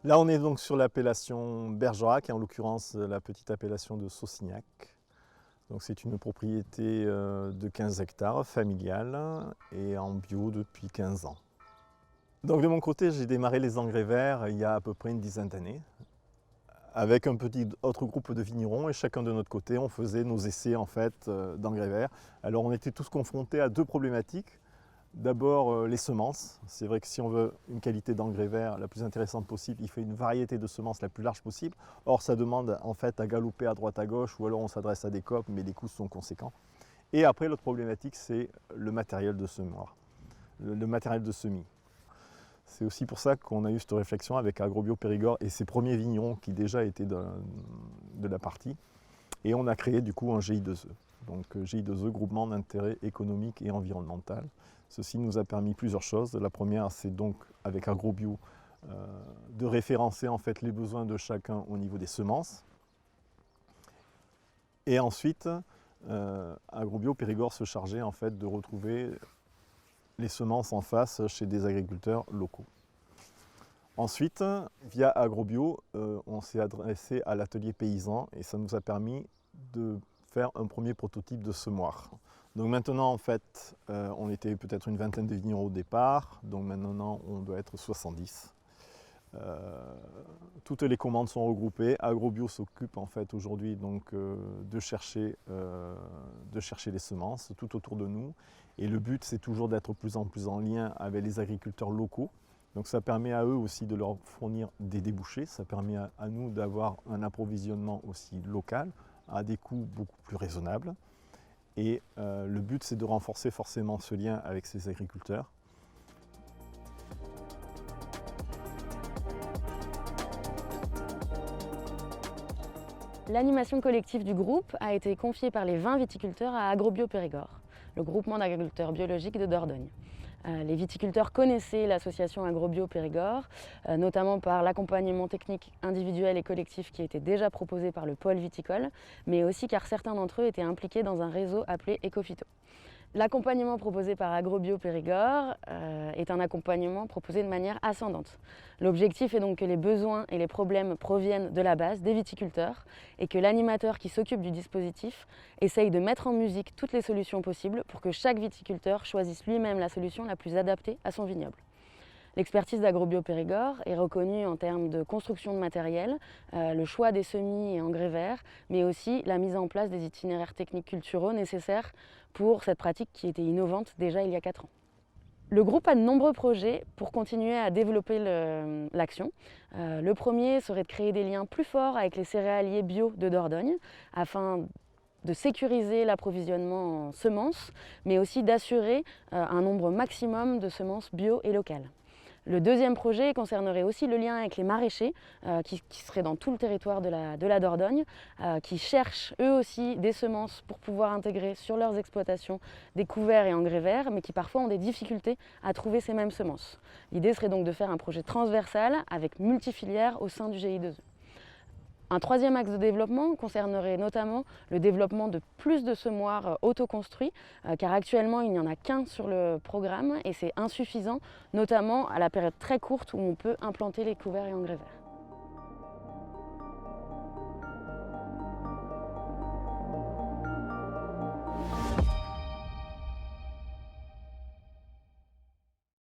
Là, on est donc sur l'appellation Bergerac, et en l'occurrence la petite appellation de Saucignac. Donc c'est une propriété de 15 hectares, familiale, et en bio depuis 15 ans. Donc de mon côté, j'ai démarré les engrais verts il y a à peu près une dizaine d'années, avec un petit autre groupe de vignerons, et chacun de notre côté, on faisait nos essais en fait d'engrais verts. Alors on était tous confrontés à deux problématiques. D'abord les semences. C'est vrai que si on veut une qualité d'engrais vert la plus intéressante possible, il faut une variété de semences la plus large possible. Or ça demande en fait à galoper à droite à gauche, ou alors on s'adresse à des coopes, mais les coûts sont conséquents. Et après l'autre problématique, c'est le matériel de semoir, le matériel de semis. C'est aussi pour ça qu'on a eu cette réflexion avec Agrobio Périgord et ses premiers vignerons qui déjà étaient de la partie. Et on a créé du coup un GI2E. Donc GI2E, groupement d'intérêt économique et environnemental. Ceci nous a permis plusieurs choses. La première, c'est donc avec Agrobio de référencer en fait les besoins de chacun au niveau des semences. Et ensuite, Agrobio Périgord se chargeait en fait de retrouver les semences en face chez des agriculteurs locaux. Ensuite, via Agrobio, on s'est adressé à l'atelier paysan et ça nous a permis de faire un premier prototype de semoir. Donc maintenant, en fait, on était peut-être une vingtaine de vignerons au départ, donc maintenant on doit être 70. Toutes les commandes sont regroupées. Agrobio s'occupe en fait aujourd'hui donc de chercher les semences tout autour de nous. Et le but, c'est toujours d'être de plus en plus en lien avec les agriculteurs locaux. Donc ça permet à eux aussi de leur fournir des débouchés. Ça permet à nous d'avoir un approvisionnement aussi local à des coûts beaucoup plus raisonnables. Et le but, c'est de renforcer forcément ce lien avec ces agriculteurs. L'animation collective du groupe a été confiée par les 20 viticulteurs à Agrobio Périgord, le groupement d'agriculteurs biologiques de Dordogne. Les viticulteurs connaissaient l'association Agrobio Périgord, notamment par l'accompagnement technique individuel et collectif qui était déjà proposé par le pôle viticole, mais aussi car certains d'entre eux étaient impliqués dans un réseau appelé Ecophyto. L'accompagnement proposé par Agrobio Périgord est un accompagnement proposé de manière ascendante. L'objectif est donc que les besoins et les problèmes proviennent de la base, des viticulteurs, et que l'animateur qui s'occupe du dispositif essaye de mettre en musique toutes les solutions possibles pour que chaque viticulteur choisisse lui-même la solution la plus adaptée à son vignoble. L'expertise d'Agrobio Périgord est reconnue en termes de construction de matériel, le choix des semis et engrais verts, mais aussi la mise en place des itinéraires techniques culturaux nécessaires pour cette pratique qui était innovante déjà il y a 4 ans. Le groupe a de nombreux projets pour continuer à développer l'action. Le premier serait de créer des liens plus forts avec les céréaliers bio de Dordogne afin de sécuriser l'approvisionnement en semences, mais aussi d'assurer un nombre maximum de semences bio et locales. Le deuxième projet concernerait aussi le lien avec les maraîchers qui seraient dans tout le territoire de la Dordogne, qui cherchent eux aussi des semences pour pouvoir intégrer sur leurs exploitations des couverts et engrais verts, mais qui parfois ont des difficultés à trouver ces mêmes semences. L'idée serait donc de faire un projet transversal avec multifilières au sein du GI2E. Un troisième axe de développement concernerait notamment le développement de plus de semoirs autoconstruits, car actuellement il n'y en a qu'un sur le programme et c'est insuffisant, notamment à la période très courte où on peut implanter les couverts et engrais verts.